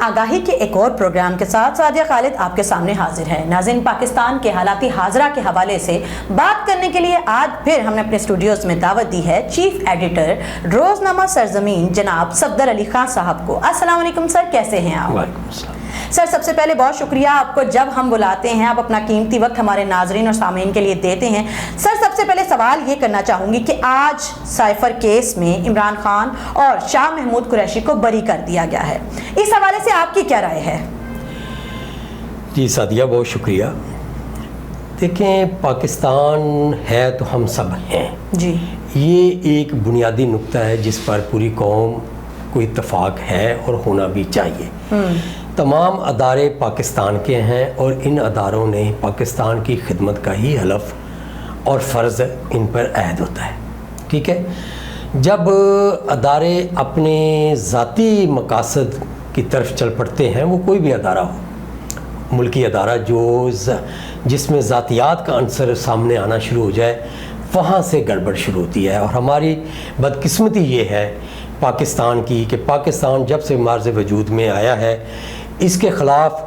آگاہی کے ایک اور پروگرام کے ساتھ سعدیہ خالد آپ کے سامنے حاضر ہے۔ ناظرین، پاکستان کے حالات حاضرہ کے حوالے سے بات کرنے کے لیے آج پھر ہم نے اپنے اسٹوڈیوز میں دعوت دی ہے چیف ایڈیٹر روزنامہ سرزمین جناب صفدر علی خان صاحب کو۔ السلام علیکم سر، کیسے ہیں آپ؟ وعلیکم السلام سر، سب سے پہلے بہت شکریہ آپ کو، جب ہم بلاتے ہیں آپ اپنا قیمتی وقت ہمارے ناظرین اور سامعین کے لیے دیتے ہیں۔ سر، سب سے پہلے سوال یہ کرنا چاہوں گی کہ آج سائفر کیس میں عمران خان اور شاہ محمود قریشی کو بری کر دیا گیا ہے، اس حوالے سے آپ کی کیا رائے ہے؟ جی سعدیہ، بہت شکریہ۔ دیکھیں، پاکستان ہے تو ہم سب ہیں، جی، یہ ایک بنیادی نقطہ ہے جس پر پوری قوم کو اتفاق ہے اور ہونا بھی چاہیے۔ تمام ادارے پاکستان کے ہیں اور ان اداروں نے پاکستان کی خدمت کا ہی حلف اور فرض ان پر عہد ہوتا ہے، ٹھیک ہے۔ جب ادارے اپنے ذاتی مقاصد کی طرف چل پڑتے ہیں، وہ کوئی بھی ادارہ ہو، ملکی ادارہ جس میں ذاتیات کا عنصر سامنے آنا شروع ہو جائے، وہاں سے گڑبڑ شروع ہوتی ہے۔ اور ہماری بدقسمتی یہ ہے پاکستان کی کہ پاکستان جب سے معرض وجود میں آیا ہے، اس کے خلاف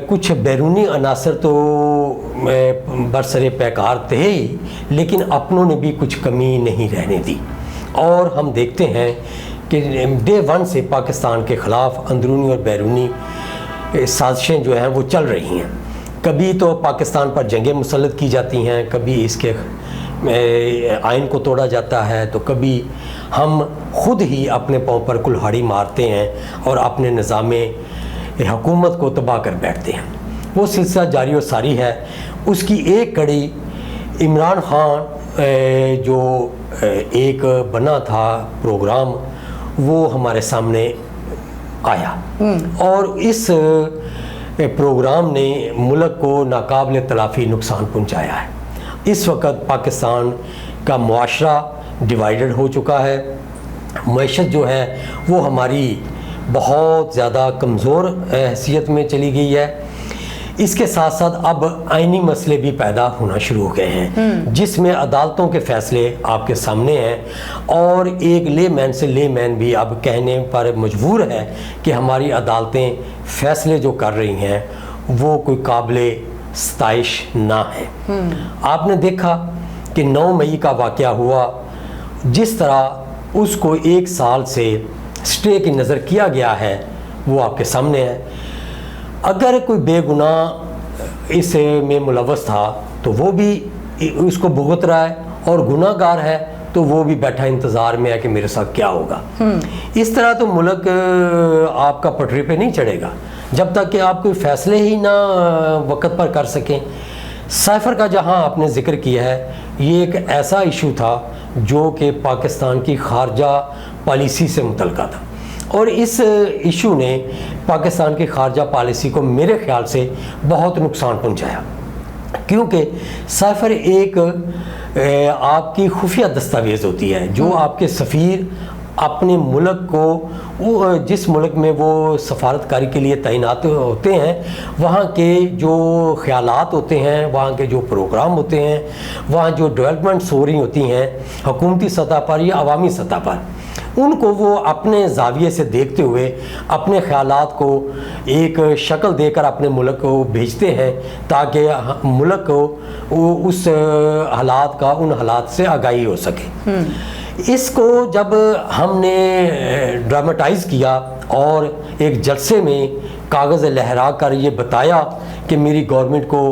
کچھ بیرونی عناصر تو برسر پیکار تھے ہی، لیکن اپنوں نے بھی کچھ کمی نہیں رہنے دی۔ اور ہم دیکھتے ہیں کہ ڈے ون سے پاکستان کے خلاف اندرونی اور بیرونی سازشیں جو ہیں وہ چل رہی ہیں۔ کبھی تو پاکستان پر جنگیں مسلط کی جاتی ہیں، کبھی اس کے آئین کو توڑا جاتا ہے، تو کبھی ہم خود ہی اپنے پاؤں پر کلہاڑی مارتے ہیں اور اپنے نظام حکومت کو تباہ کر بیٹھتے ہیں۔ وہ سلسلہ جاری و ساری ہے۔ اس کی ایک کڑی عمران خان جو ایک بنا تھا پروگرام، وہ ہمارے سامنے آیا اور اس پروگرام نے ملک کو ناقابل تلافی نقصان پہنچایا ہے۔ اس وقت پاکستان کا معاشرہ ڈیوائیڈڈ ہو چکا ہے، معیشت جو ہے وہ ہماری بہت زیادہ کمزور حیثیت میں چلی گئی ہے۔ اس کے ساتھ ساتھ اب آئینی مسئلے بھی پیدا ہونا شروع ہو گئے ہیں، جس میں عدالتوں کے فیصلے آپ کے سامنے ہیں، اور ایک لے مین سے لے مین بھی اب کہنے پر مجبور ہے کہ ہماری عدالتیں فیصلے جو کر رہی ہیں وہ کوئی قابل ستائش نہ ہے۔ آپ نے دیکھا کہ 9 مئی کا واقعہ ہوا، جس طرح اس کو 1 سال سے سٹے کی نظر کیا گیا ہے، وہ آپ کے سامنے ہے۔ اگر کوئی بے گناہ اس میں ملوث تھا تو وہ بھی اس کو بھگت رہا ہے، اور گناہ گار ہے تو وہ بھی بیٹھا انتظار میں ہے کہ میرے ساتھ کیا ہوگا۔ اس طرح تو ملک آپ کا پٹری پہ نہیں چڑھے گا جب تک کہ آپ کوئی فیصلے ہی نہ وقت پر کر سکیں۔ سائفر کا جہاں آپ نے ذکر کیا ہے، یہ ایک ایسا ایشو تھا جو کہ پاکستان کی خارجہ پالیسی سے متعلقہ تھا، اور اس ایشو نے پاکستان کی خارجہ پالیسی کو میرے خیال سے بہت نقصان پہنچایا، کیونکہ سائفر ایک آپ کی خفیہ دستاویز ہوتی ہے جو آپ کے سفیر اپنے ملک کو، جس ملک میں وہ سفارتکاری کے لیے تعینات ہوتے ہیں، وہاں کے جو خیالات ہوتے ہیں، وہاں کے جو پروگرام ہوتے ہیں، وہاں جو ڈیولپمنٹس ہو رہی ہوتی ہیں حکومتی سطح پر یا عوامی سطح پر، ان کو وہ اپنے زاویے سے دیکھتے ہوئے اپنے خیالات کو ایک شکل دے کر اپنے ملک کو بھیجتے ہیں، تاکہ ملک کو اس حالات کا، ان حالات سے آگاہی ہو سکے۔ اس کو جب ہم نے ڈراماٹائز کیا اور ایک جلسے میں کاغذ لہرا کر یہ بتایا کہ میری گورنمنٹ کو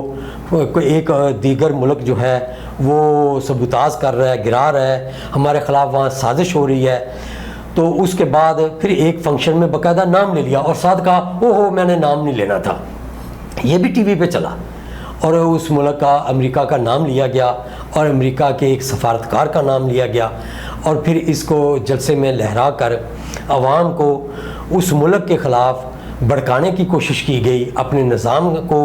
ایک دیگر ملک جو ہے وہ سبوتاژ کر رہا ہے، گرا رہا ہے، ہمارے خلاف وہاں سازش ہو رہی ہے، تو اس کے بعد پھر ایک فنکشن میں باقاعدہ نام لے لیا اور ساتھ کہا اوہو میں نے نام نہیں لینا تھا۔ یہ بھی ٹی وی پہ چلا، اور اس ملک کا، امریکہ کا نام لیا گیا، اور امریکہ کے ایک سفارتکار کا نام لیا گیا، اور پھر اس کو جلسے میں لہرا کر عوام کو اس ملک کے خلاف بھڑکانے کی کوشش کی گئی، اپنے نظام کو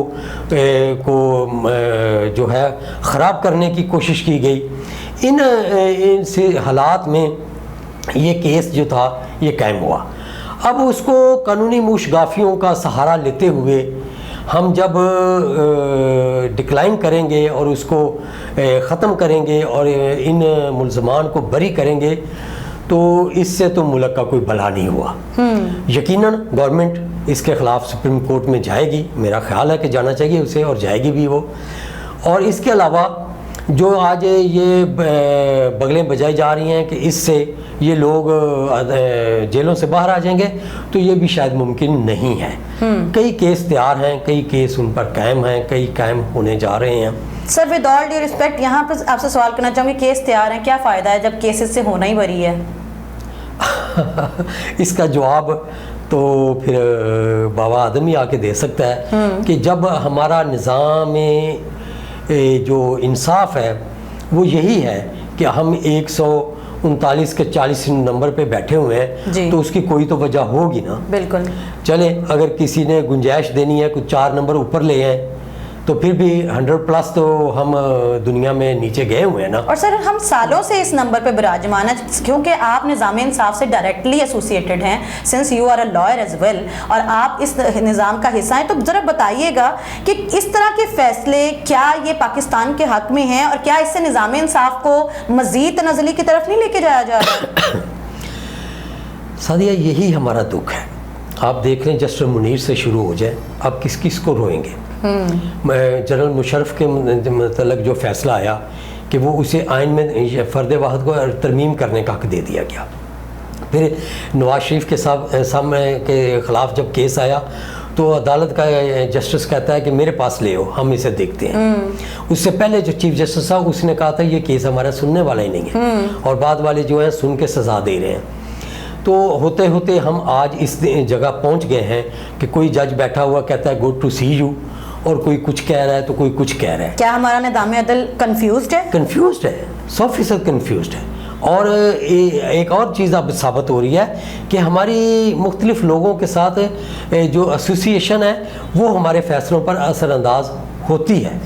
جو ہے خراب کرنے کی کوشش کی گئی۔ ان سے حالات میں یہ کیس جو تھا یہ قائم ہوا۔ اب اس کو قانونی موشگافیوں کا سہارا لیتے ہوئے ہم جب ڈکلائن کریں گے اور اس کو ختم کریں گے اور ان ملزمان کو بری کریں گے، تو اس سے تو ملک کا کوئی بھلا نہیں ہوا. یقیناً گورنمنٹ اس کے خلاف سپریم کورٹ میں جائے گی, میرا خیال ہے کہ جانا چاہیے اسے, اور جائے گی بھی وہ. اور اس کے علاوہ جو آج یہ بغلیں بجائی جا رہی ہیں کہ اس سے یہ لوگ جیلوں سے باہر آ جائیں گے, تو یہ بھی شاید ممکن نہیں ہے. کئی کیس تیار ہیں, کئی کیس ان پر قائم ہیں, کئی قائم ہونے جا رہے ہیں. سر ود آل ڈیو رسپیکٹ, یہاں پہ آپ سے سوال کرنا چاہوں گی, کیس تیار ہیں, کیا فائدہ ہے جب کیسز سے ہونا ہی بری ہے؟ اس کا جواب تو پھر بابا آدم ہی آ کے دے سکتا ہے کہ جب ہمارا نظام جو انصاف ہے وہ یہی ہے کہ ہم 139 کے 40 نمبر پہ بیٹھے ہوئے ہیں, جی. تو اس کی کوئی تو وجہ ہوگی نا. بالکل. چلے اگر کسی نے گنجائش دینی ہے, کچھ 4 نمبر اوپر لے ہیں, تو پھر بھی 100+ تو ہم دنیا میں نیچے گئے ہوئے ہیں نا. اور سر ہم سالوں سے اس نمبر پہ براجمان ہیں, کیونکہ آپ نظام انصاف سے ڈائریکٹلی ایسوسیٹڈ ہیں, sense you are a lawyer as well, اور آپ اس نظام کا حصہ ہیں. تو ذرا بتائیے گا کہ اس طرح کے فیصلے کیا یہ پاکستان کے حق میں ہیں, اور کیا اس سے نظام انصاف کو مزید تنزلی کی طرف نہیں لے کے جایا جا رہا؟ سعدیہ, یہی ہمارا دکھ ہے. آپ دیکھ لیں جسٹس منیر سے شروع ہو جائے, اب کس کس کو روئیں گے؟ جنرل مشرف کے متعلق جو فیصلہ آیا کہ وہ اسے آئین میں فرد واحد کو ترمیم کرنے کا حق دے دیا گیا. پھر نواز شریف کے خلاف جب کیس آیا تو عدالت کا جسٹس کہتا ہے کہ میرے پاس لے ہو, ہم اسے دیکھتے ہیں. اس سے پہلے جو چیف جسٹس تھا اس نے کہا تھا یہ کیس ہمارا سننے والا ہی نہیں ہے, اور بعد والے جو ہیں سن کے سزا دے رہے ہیں. تو ہوتے ہوتے ہم آج اس جگہ پہنچ گئے ہیں کہ کوئی جج بیٹھا ہوا کہتا ہے گڈ ٹو سی یو, اور کوئی کچھ کہہ رہا ہے تو کوئی کچھ کہہ رہا ہے. کیا ہمارا نظام عدل کنفیوزڈ ہے؟ کنفیوزڈ ہے, 100% کنفیوزڈ ہے. اور ایک اور چیز اب ثابت ہو رہی ہے کہ ہماری مختلف لوگوں کے ساتھ جو ایسوسیشن ہے وہ ہمارے فیصلوں پر اثر انداز ہوتی ہے.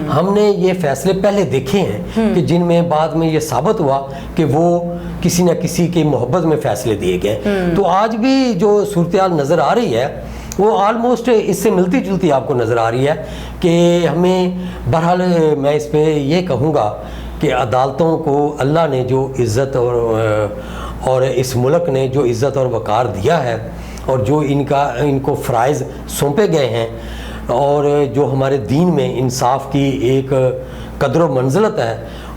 ہم نے یہ فیصلے پہلے دیکھے ہیں کہ جن میں بعد میں یہ ثابت ہوا کہ وہ کسی نہ کسی کی محبت میں فیصلے دیے گئے. تو آج بھی جو صورتحال نظر آ رہی ہے وہ آلموسٹ اس سے ملتی جلتی آپ کو نظر آ رہی ہے کہ ہمیں بہرحال میں اس پہ یہ کہوں گا کہ عدالتوں کو اللہ نے جو عزت اور اس ملک نے جو عزت اور وقار دیا ہے, اور جو ان کو فرائض سونپے گئے ہیں, اور جو ہمارے دین میں انصاف کی ایک قدر و منزلت ہے,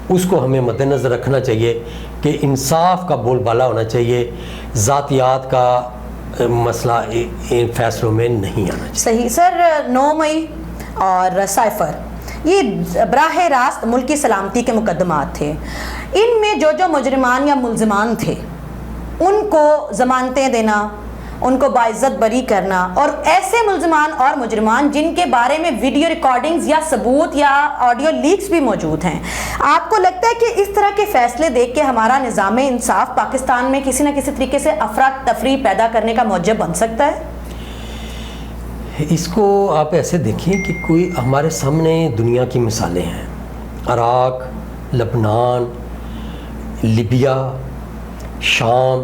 اس کو ہمیں مد نظر رکھنا چاہیے کہ انصاف کا بول بالا ہونا چاہیے, ذاتیات کا مسئلہ ان فیصلوں میں نہیں آنا چاہیے. صحیح. سر 9 مئی اور سائفر یہ براہ راست ملکی سلامتی کے مقدمات تھے. ان میں جو مجرمان یا ملزمان تھے ان کو ضمانتیں دینا, ان کو باعزت بری کرنا, اور ایسے ملزمان اور مجرمان جن کے بارے میں ویڈیو ریکارڈنگز یا ثبوت یا آڈیو لیکس بھی موجود ہیں, آپ کو لگتا ہے کہ اس طرح کے فیصلے دیکھ کے ہمارا نظام انصاف پاکستان میں کسی نہ کسی طریقے سے افراتفری پیدا کرنے کا موجب بن سکتا ہے؟ اس کو آپ ایسے دیکھیں کہ کوئی ہمارے سامنے دنیا کی مثالیں ہیں, عراق, لبنان, لیبیا, شام,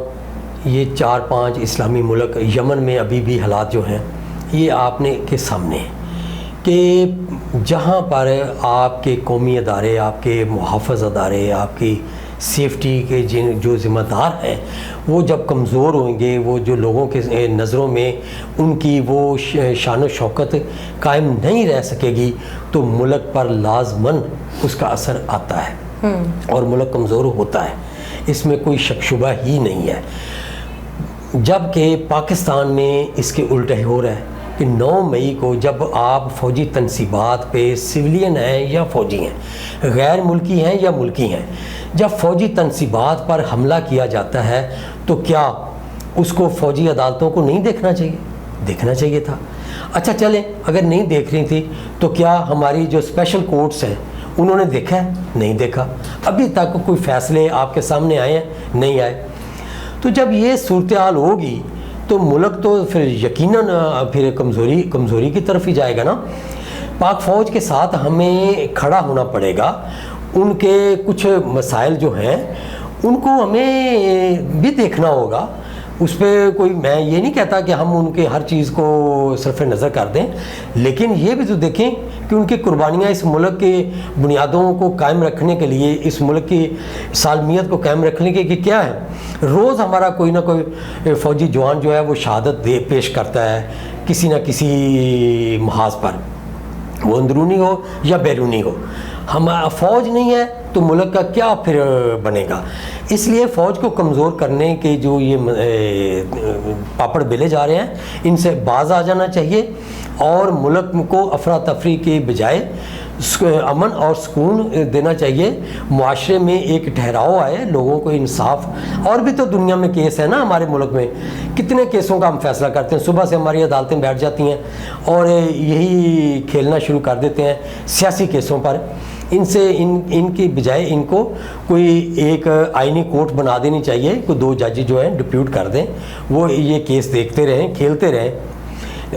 یہ 4-5 اسلامی ملک, یمن میں ابھی بھی حالات جو ہیں یہ آپ نے کے سامنے ہیں کہ جہاں پر آپ کے قومی ادارے, آپ کے محافظ ادارے, آپ کی سیفٹی کے جو ذمہ دار ہیں وہ جب کمزور ہوئیں گے, وہ جو لوگوں کے نظروں میں ان کی وہ شان و شوکت قائم نہیں رہ سکے گی, تو ملک پر لازماً اس کا اثر آتا ہے اور ملک کمزور ہوتا ہے. اس میں کوئی شک شبہ ہی نہیں ہے. جبکہ پاکستان میں اس کے الٹے ہو رہا ہے کہ 9 مئی کو جب آپ فوجی تنصیبات پہ, سویلین ہیں یا فوجی ہیں, غیر ملکی ہیں یا ملکی ہیں, جب فوجی تنصیبات پر حملہ کیا جاتا ہے تو کیا اس کو فوجی عدالتوں کو نہیں دیکھنا چاہیے؟ دیکھنا چاہیے تھا. اچھا چلیں, اگر نہیں دیکھ رہی تھی تو کیا ہماری جو اسپیشل کورٹس ہیں انہوں نے دیکھا ہے؟ نہیں دیکھا. ابھی تک کوئی فیصلے آپ کے سامنے آئے ہیں؟ نہیں آئے. تو جب یہ صورتحال ہوگی تو ملک تو پھر یقیناً پھر کمزوری کی طرف ہی جائے گا نا. پاک فوج کے ساتھ ہمیں کھڑا ہونا پڑے گا. ان کے کچھ مسائل جو ہیں ان کو ہمیں بھی دیکھنا ہوگا. اس پہ کوئی میں یہ نہیں کہتا کہ ہم ان کے ہر چیز کو صرف نظر کر دیں، لیکن یہ بھی تو دیکھیں کہ ان کی قربانیاں اس ملک کے بنیادوں کو قائم رکھنے کے لیے، اس ملک کی سالمیت کو قائم رکھنے کے کیا ہے۔ روز ہمارا کوئی نہ کوئی فوجی جوان جو ہے وہ شہادت پیش کرتا ہے کسی نہ کسی محاذ پر، وہ اندرونی ہو یا بیرونی ہو۔ ہم فوج نہیں ہے تو ملک کا کیا پھر بنے گا؟ اس لیے فوج کو کمزور کرنے کے جو یہ پاپڑ بیلے جا رہے ہیں، ان سے باز آ جانا چاہیے، اور ملک کو افراتفری کے بجائے امن اور سکون دینا چاہیے۔ معاشرے میں ایک ٹھہراؤ آئے، لوگوں کو انصاف۔ اور بھی تو دنیا میں کیس ہے نا، ہمارے ملک میں کتنے کیسوں کا ہم فیصلہ کرتے ہیں، صبح سے ہماری عدالتیں بیٹھ جاتی ہیں اور یہی کھیلنا شروع کر دیتے ہیں سیاسی کیسوں پر۔ ان کی بجائے ان کو کوئی ایک آئینی کورٹ بنا دینی چاہیے، کوئی 2 جج جو ہیں ڈپیوٹ کر دیں، وہ یہ کیس دیکھتے رہیں، کھیلتے رہیں،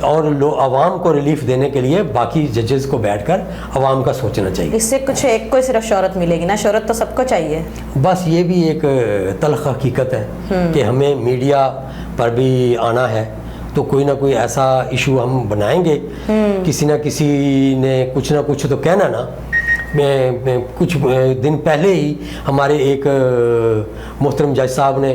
اور عوام کو ریلیف دینے کے لیے باقی ججز کو بیٹھ کر عوام کا سوچنا چاہیے۔ اس سے کچھ ایک کو صرف شہرت ملے گی نا، شہرت تو سب کو چاہیے۔ بس یہ بھی ایک تلخ حقیقت ہے کہ ہمیں میڈیا پر بھی آنا ہے، تو کوئی نہ کوئی ایسا ایشو ہم بنائیں گے، کسی نہ کسی نے کچھ نہ کچھ تو کہنا نا۔ میں کچھ دن پہلے ہی ہمارے ایک محترم جج صاحب نے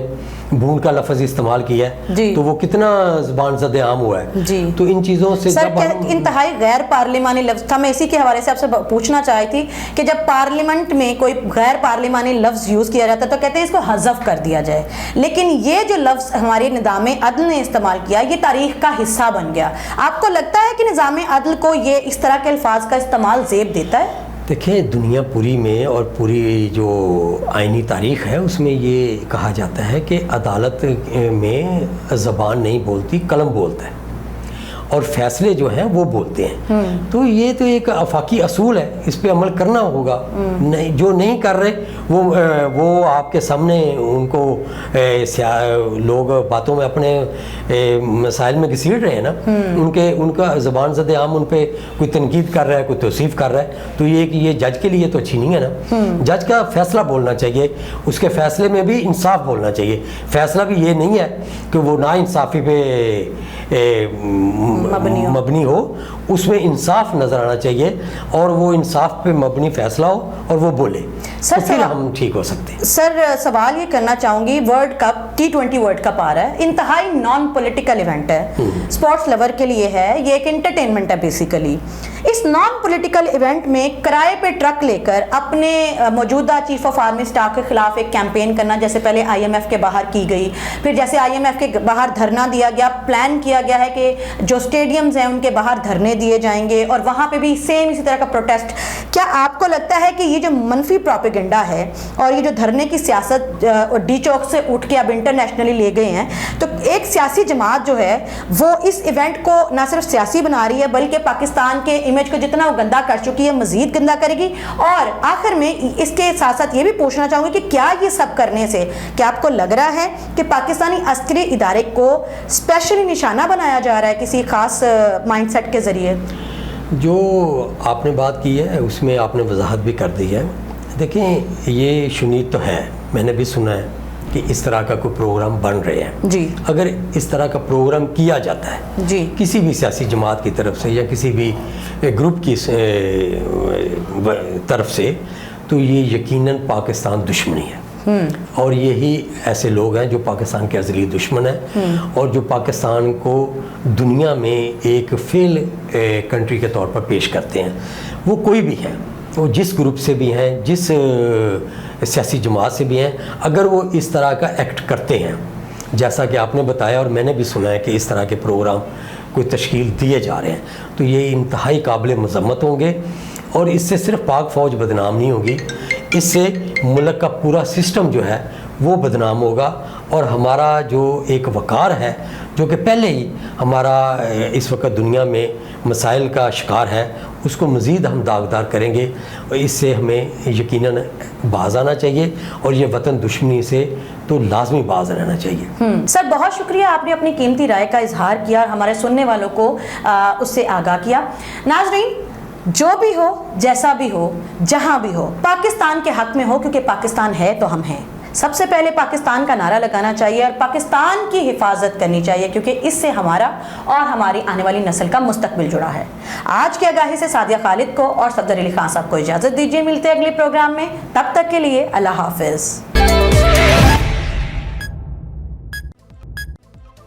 بھون کا لفظ استعمال کیا ہے، جی، تو وہ کتنا زبان زد عام ہوا ہے۔ جی، تو ان چیزوں سے سر انتہائی غیر پارلیمانی لفظ تھا۔ میں اسی کے حوالے سے آپ سے پوچھنا چاہی تھی کہ جب پارلیمنٹ میں کوئی غیر پارلیمانی لفظ یوز کیا جاتا ہے تو کہتے ہیں اس کو حذف کر دیا جائے، لیکن یہ جو لفظ ہمارے نظام عدل نے استعمال کیا، یہ تاریخ کا حصہ بن گیا۔ آپ کو لگتا ہے کہ نظام عدل کو یہ اس طرح کے الفاظ کا استعمال زیب دیتا ہے؟ دیکھیں، دنیا پوری میں اور پوری جو آئینی تاریخ ہے اس میں یہ کہا جاتا ہے کہ عدالت میں زبان نہیں بولتی، قلم بولتا ہے، اور فیصلے جو ہیں وہ بولتے ہیں۔ تو یہ تو ایک آفاقی اصول ہے، اس پہ عمل کرنا ہوگا۔ جو نہیں کر رہے وہ آپ کے سامنے ان کو لوگ باتوں میں اپنے مسائل میں گھسیٹ رہے ہیں نا، ان کا زبان زد عام ان پہ کوئی تنقید کر رہا ہے، کوئی توصیف کر رہا ہے، تو یہ جج کے لیے تو اچھی نہیں ہے نا۔ جج کا فیصلہ بولنا چاہیے، اس کے فیصلے میں بھی انصاف بولنا چاہیے۔ فیصلہ بھی یہ نہیں ہے کہ وہ نا انصافی پہ مبنی ہو، اس میں انصاف نظر آنا چاہیے، اور وہ انصاف پہ مبنی فیصلہ ہو اور وہ بولے، تو پھر ہم ٹھیک ہو سکتے ہیں۔ سر سوال یہ کرنا چاہوں گی، world cup T20 world cup آ رہا ہے، انتہائی نان پولیٹیکل ایونٹ ہے، اسپورٹس لور کے لیے ہے، یہ ایک انٹرٹینمنٹ ہے بیسیکلی۔ اس نان پولیٹیکل ایونٹ میں کرائے پہ ٹرک لے کر اپنے موجودہ چیف آف آرمی اسٹاف کے خلاف ایک کیمپین کرنا، جیسے پہلے IMF کے باہر کی گئی، پھر جیسے IMF کے باہر دھرنا دیا گیا، پلان کیا گیا ہے کہ جو اسٹیڈیمز ہیں ان کے باہر دھرنے دیے جائیں گے، اور وہاں پہ بھی سیم اسی طرح کا پروٹیسٹ۔ کیا آپ کو لگتا ہے کہ یہ جو منفی پروپیگنڈا ہے اور یہ جو دھرنے کی سیاست ڈی چوک سے اٹھ کے اب انٹرنیشنلی لے گئے ہیں، تو ایک سیاسی جماعت جو ہے وہ اس ایونٹ کو نہ صرف سیاسی بنا رہی ہے بلکہ پاکستان کے امیج کو جتنا وہ گندا کر چکی ہے مزید گندا کرے گی؟ اور آخر میں اس کے ساتھ ساتھ یہ بھی پوچھنا چاہوں گی کہ کیا یہ سب کرنے سے کیا آپ کو لگ رہا ہے کہ پاکستانی عسکری ادارے کو اسپیشلی نشانہ بنایا جا رہا ہے کسی خاص مائنڈ سیٹ کے ذریعے؟ جو آپ نے بات کی ہے اس میں آپ نے وضاحت بھی کر دی ہے۔ دیکھیں، یہ شنید تو ہے، میں نے بھی سنا ہے کہ اس طرح کا کوئی پروگرام بن رہے ہیں۔ جی، اگر اس طرح کا پروگرام کیا جاتا ہے جی، کسی بھی سیاسی جماعت کی طرف سے یا کسی بھی گروپ کی طرف سے، تو یہ یقیناً پاکستان دشمنی ہے، اور یہی ایسے لوگ ہیں جو پاکستان کے ازلی دشمن ہیں، اور جو پاکستان کو دنیا میں ایک فیل کنٹری کے طور پر پیش کرتے ہیں۔ وہ کوئی بھی ہے، وہ جس گروپ سے بھی ہیں، جس سیاسی جماعت سے بھی ہیں، اگر وہ اس طرح کا ایکٹ کرتے ہیں جیسا کہ آپ نے بتایا اور میں نے بھی سنا ہے کہ اس طرح کے پروگرام کوئی تشکیل دیے جا رہے ہیں، تو یہ انتہائی قابل مذمت ہوں گے، اور اس سے صرف پاک فوج بدنام نہیں ہوگی، اس سے ملک کا پورا سسٹم جو ہے وہ بدنام ہوگا، اور ہمارا جو ایک وقار ہے جو کہ پہلے ہی ہمارا اس وقت دنیا میں مسائل کا شکار ہے، اس کو مزید ہم داغدار کریں گے، اور اس سے ہمیں یقیناً باز آنا چاہیے، اور یہ وطن دشمنی سے تو لازمی باز رہنا چاہیے۔ سر بہت شکریہ، آپ نے اپنی قیمتی رائے کا اظہار کیا اور ہمارے سننے والوں کو اس سے آگاہ کیا۔ ناظرین، جو بھی ہو، جیسا بھی ہو، جہاں بھی ہو، پاکستان کے حق میں ہو، کیونکہ پاکستان ہے تو ہم ہیں۔ سب سے پہلے پاکستان کا نعرہ لگانا چاہیے اور پاکستان کی حفاظت کرنی چاہیے، کیونکہ اس سے ہمارا اور ہماری آنے والی نسل کا مستقبل جڑا ہے۔ آج کی آگاہی سے سعدیہ خالد کو اور صفدر علی خان صاحب کو اجازت دیجیے، ملتے ہیں اگلے پروگرام میں، تب تک کے لیے اللہ حافظ۔